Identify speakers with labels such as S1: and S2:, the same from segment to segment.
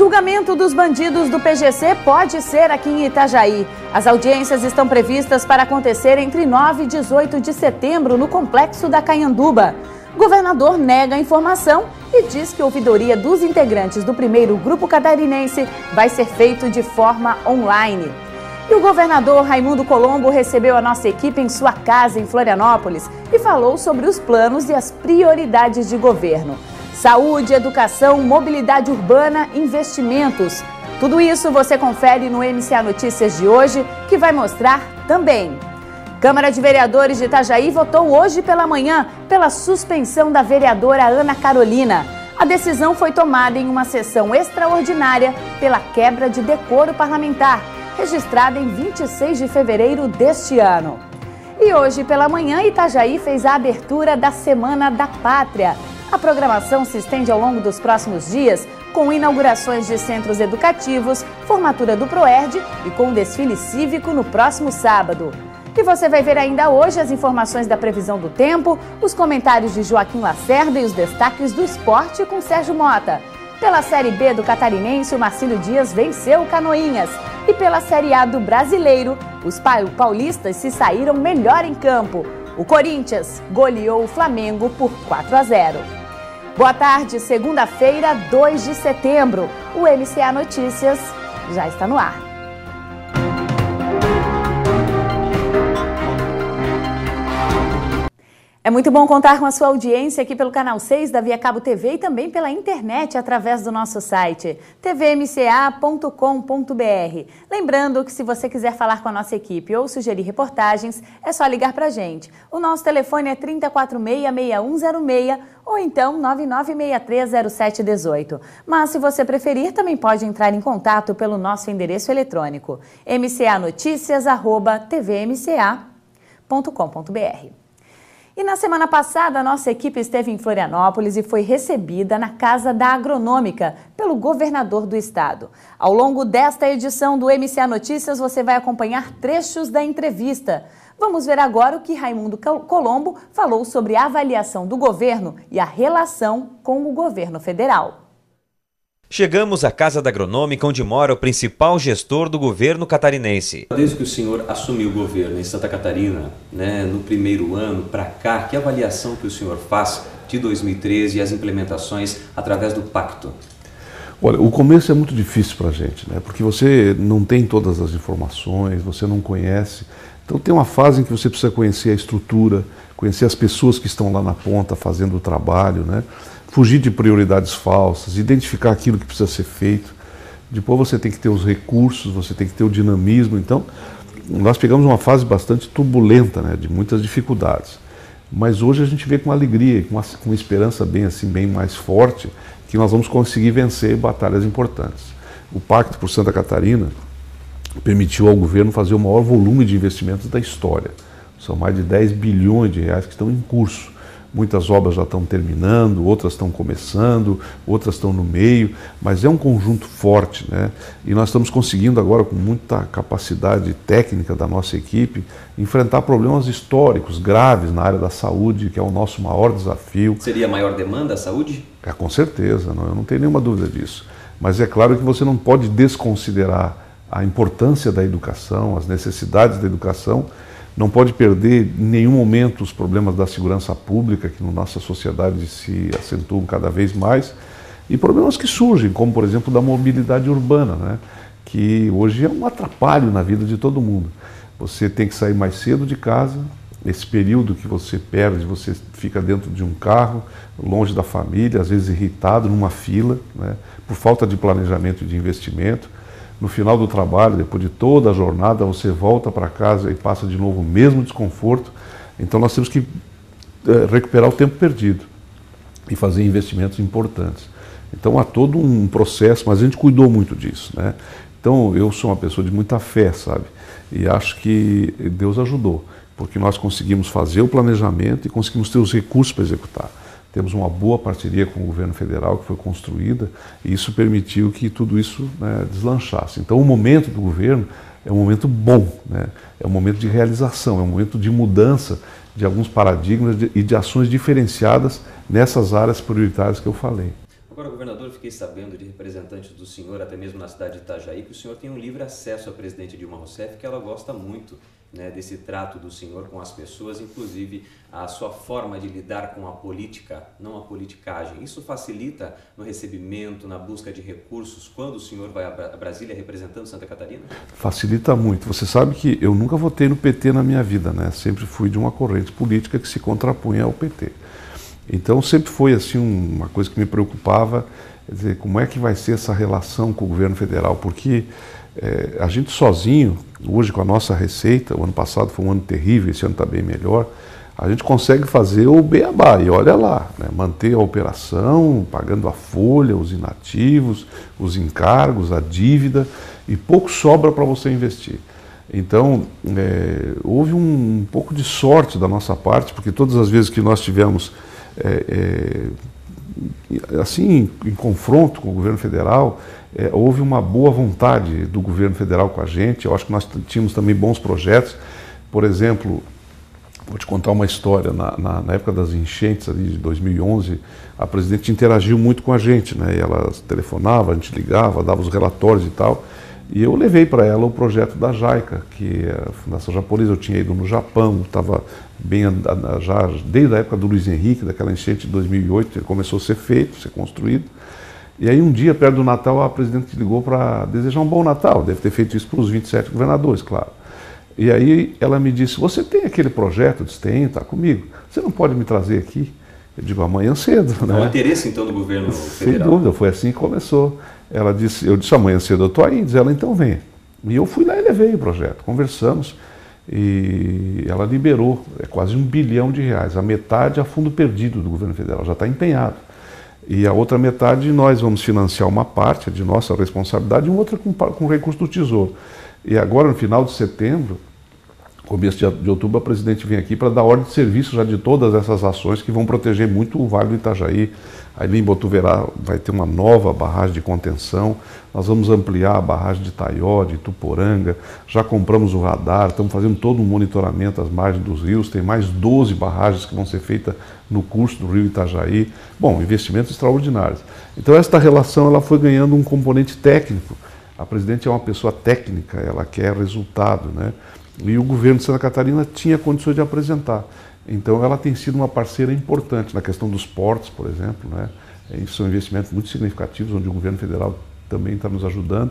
S1: Julgamento dos bandidos do PGC pode ser aqui em Itajaí. As audiências estão previstas para acontecer entre 9 e 18 de setembro no Complexo da Caianduba. O governador nega a informação e diz que a ouvidoria dos integrantes do primeiro grupo catarinense vai ser feito de forma online. E o governador Raimundo Colombo recebeu a nossa equipe em sua casa em Florianópolis e falou sobre os planos e as prioridades de governo. Saúde, educação, mobilidade urbana, investimentos. Tudo isso você confere no MCA Notícias de hoje, que vai mostrar também. Câmara de Vereadores de Itajaí votou hoje pela manhã pela suspensão da vereadora Ana Carolina. A decisão foi tomada em uma sessão extraordinária pela quebra de decoro parlamentar, registrada em 26 de fevereiro deste ano. E hoje pela manhã, Itajaí fez a abertura da Semana da Pátria. A programação se estende ao longo dos próximos dias, com inaugurações de centros educativos, formatura do ProERD e com um desfile cívico no próximo sábado. E você vai ver ainda hoje as informações da previsão do tempo, os comentários de Joaquim Lacerda e os destaques do esporte com Sérgio Mota. Pela Série B do Catarinense, o Marcílio Dias venceu o Canoinhas. E pela Série A do Brasileiro, os paulistas se saíram melhor em campo. O Corinthians goleou o Flamengo por 4-0. Boa tarde, segunda-feira, 2 de setembro. O MCA Notícias já está no ar. É muito bom contar com a sua audiência aqui pelo Canal 6 da Via Cabo TV e também pela internet através do nosso site tvmca.com.br. Lembrando que se você quiser falar com a nossa equipe ou sugerir reportagens, é só ligar para a gente. O nosso telefone é 3046-6106 ou então 99630718. Mas se você preferir, também pode entrar em contato pelo nosso endereço eletrônico mcanoticias@tvmca.com.br. E na semana passada, a nossa equipe esteve em Florianópolis e foi recebida na Casa da Agronômica pelo governador do estado. Ao longo desta edição do MCA Notícias, você vai acompanhar trechos da entrevista. Vamos ver agora o que Raimundo Colombo falou sobre a avaliação do governo e a relação com o governo federal.
S2: Chegamos à Casa da Agronômica, onde mora o principal gestor do governo catarinense.
S3: Desde que o senhor assumiu o governo em Santa Catarina, no primeiro ano para cá, que avaliação que o senhor faz de 2013 e as implementações através do pacto?
S4: Olha, o começo é muito difícil para a gente, porque você não tem todas as informações, você não conhece. Então tem uma fase em que você precisa conhecer a estrutura, conhecer as pessoas que estão lá na ponta fazendo o trabalho, fugir de prioridades falsas, identificar aquilo que precisa ser feito. Depois você tem que ter os recursos, você tem que ter o dinamismo. Então, nós pegamos uma fase bastante turbulenta, de muitas dificuldades. Mas hoje a gente vê com alegria, com uma esperança bem mais forte, que nós vamos conseguir vencer batalhas importantes. O Pacto por Santa Catarina permitiu ao governo fazer o maior volume de investimentos da história. São mais de 10 bilhões de reais que estão em curso. Muitas obras já estão terminando, outras estão começando, outras estão no meio, mas é um conjunto forte, E nós estamos conseguindo agora, com muita capacidade técnica da nossa equipe, enfrentar problemas históricos, graves na área da saúde, que é o nosso maior desafio.
S3: Seria a maior demanda a saúde?
S4: Com certeza, eu não tenho nenhuma dúvida disso. Mas é claro que você não pode desconsiderar a importância da educação, as necessidades da educação. Não pode perder em nenhum momento os problemas da segurança pública, que na nossa sociedade se acentuam cada vez mais, e problemas que surgem, como por exemplo da mobilidade urbana, que hoje é um atrapalho na vida de todo mundo. Você tem que sair mais cedo de casa, esse período que você perde, você fica dentro de um carro, longe da família, às vezes irritado, numa fila, por falta de planejamento e de investimento. No final do trabalho, depois de toda a jornada, você volta para casa e passa de novo o mesmo desconforto. Então nós temos que recuperar o tempo perdido e fazer investimentos importantes. Então há todo um processo, mas a gente cuidou muito disso, Então eu sou uma pessoa de muita fé, sabe? E acho que Deus ajudou, porque nós conseguimos fazer o planejamento e conseguimos ter os recursos para executar. Temos uma boa parceria com o governo federal que foi construída e isso permitiu que tudo isso deslanchasse. Então o momento do governo é um momento bom, é um momento de realização, é um momento de mudança de alguns paradigmas e de ações diferenciadas nessas áreas prioritárias que eu falei.
S3: Agora, governador, eu fiquei sabendo de representantes do senhor, até mesmo na cidade de Itajaí, que o senhor tem um livre acesso à presidente Dilma Rousseff, que ela gosta muito, né, desse trato do senhor com as pessoas, inclusive a sua forma de lidar com a política, não a politicagem. Isso facilita no recebimento, na busca de recursos, quando o senhor vai a Brasília representando Santa Catarina? Facilita muito.
S4: Você sabe que eu nunca votei no PT na minha vida, né? Sempre fui de uma corrente política que se contrapunha ao PT. Então sempre foi assim uma coisa que me preocupava, quer dizer, como é que vai ser essa relação com o governo federal, porque a gente sozinho, hoje com a nossa receita, o ano passado foi um ano terrível, esse ano está bem melhor, a gente consegue fazer o beabá, e olha lá, né, manter a operação, pagando a folha, os inativos, os encargos, a dívida, e pouco sobra para você investir. Então, houve um pouco de sorte da nossa parte, porque todas as vezes que nós tivemos assim, em confronto com o governo federal, houve uma boa vontade do governo federal com a gente. Eu acho que nós tínhamos também bons projetos. Por exemplo, vou te contar uma história, na época das enchentes ali de 2011, a presidente interagiu muito com a gente, né? E ela telefonava, a gente ligava, dava os relatórios e tal. E eu levei para ela o projeto da JICA, que é a Fundação Japonesa. Eu tinha ido no Japão, estava bem já desde a época do Luiz Henrique, daquela enchente de 2008, ele começou a ser feito, ser construído. E aí um dia, perto do Natal, a presidente ligou para desejar um bom Natal, deve ter feito isso para os 27 governadores, claro. E aí ela me disse, você tem aquele projeto? Eu disse, tem, está comigo. Você não pode me trazer aqui? Eu digo, amanhã cedo. Né?
S3: Há um interesse então do governo federal?
S4: Sem dúvida, foi assim que começou. Ela disse, eu disse, amanhã cedo eu estou aí. Diz ela, então vem. E eu fui lá e levei o projeto, conversamos, e ela liberou quase R$1 bilhão, a metade a fundo perdido do governo federal, já está empenhado. E a outra metade nós vamos financiar uma parte, é de nossa responsabilidade, e outra com recurso do Tesouro. E agora, no final de setembro, começo de outubro, a presidente vem aqui para dar ordem de serviço já de todas essas ações que vão proteger muito o Vale do Itajaí. Ali em Botuverá vai ter uma nova barragem de contenção, nós vamos ampliar a barragem de Itaió, de Ituporanga, já compramos o radar, estamos fazendo todo um monitoramento às margens dos rios, tem mais 12 barragens que vão ser feitas no curso do rio Itajaí. Bom, investimentos extraordinários. Então esta relação ela foi ganhando um componente técnico. A presidente é uma pessoa técnica, ela quer resultado, né? E o governo de Santa Catarina tinha condições de apresentar. Então ela tem sido uma parceira importante na questão dos portos, por exemplo, né? São investimentos muito significativos, onde o governo federal também está nos ajudando.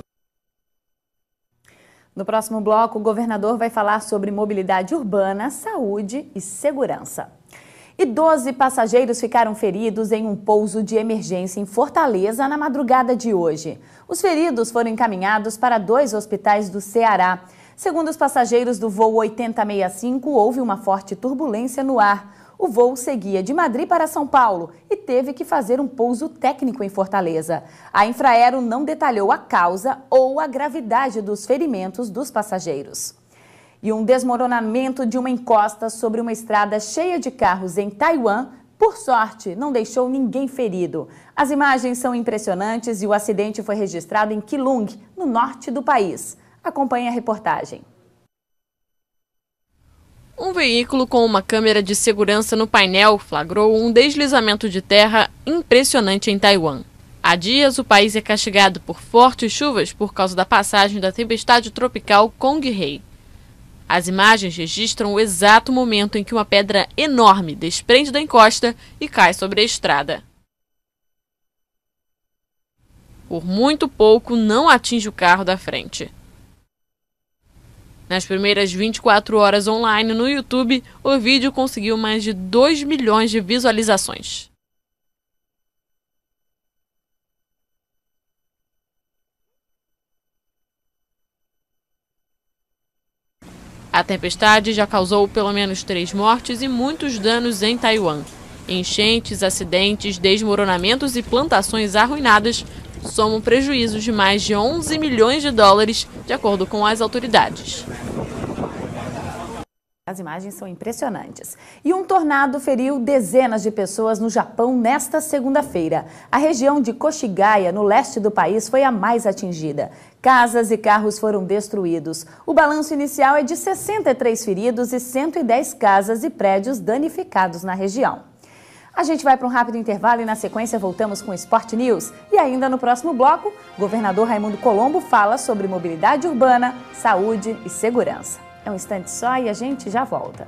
S1: No próximo bloco, o governador vai falar sobre mobilidade urbana, saúde e segurança. E 12 passageiros ficaram feridos em um pouso de emergência em Fortaleza na madrugada de hoje. Os feridos foram encaminhados para 2 hospitais do Ceará. Segundo os passageiros do voo 8065, houve uma forte turbulência no ar. O voo seguia de Madrid para São Paulo e teve que fazer um pouso técnico em Fortaleza. A Infraero não detalhou a causa ou a gravidade dos ferimentos dos passageiros. E um desmoronamento de uma encosta sobre uma estrada cheia de carros em Taiwan, por sorte, não deixou ninguém ferido. As imagens são impressionantes e o acidente foi registrado em Keelung, no norte do país. Acompanhe a reportagem.
S5: Um veículo com uma câmera de segurança no painel flagrou um deslizamento de terra impressionante em Taiwan. Há dias, o país é castigado por fortes chuvas por causa da passagem da tempestade tropical Kong-hei. As imagens registram o exato momento em que uma pedra enorme desprende da encosta e cai sobre a estrada. Por muito pouco, não atinge o carro da frente. Nas primeiras 24 horas online no YouTube, o vídeo conseguiu mais de 2 milhões de visualizações. A tempestade já causou pelo menos 3 mortes e muitos danos em Taiwan. Enchentes, acidentes, desmoronamentos e plantações arruinadas somam prejuízos de mais de 11 milhões de dólares, de acordo com as autoridades.
S1: As imagens são impressionantes. E um tornado feriu dezenas de pessoas no Japão nesta segunda-feira. A região de Koshigaya, no leste do país, foi a mais atingida. Casas e carros foram destruídos. O balanço inicial é de 63 feridos e 110 casas e prédios danificados na região. A gente vai para um rápido intervalo e na sequência voltamos com o Sport News. E ainda no próximo bloco, o governador Raimundo Colombo fala sobre mobilidade urbana, saúde e segurança. É um instante só e a gente já volta.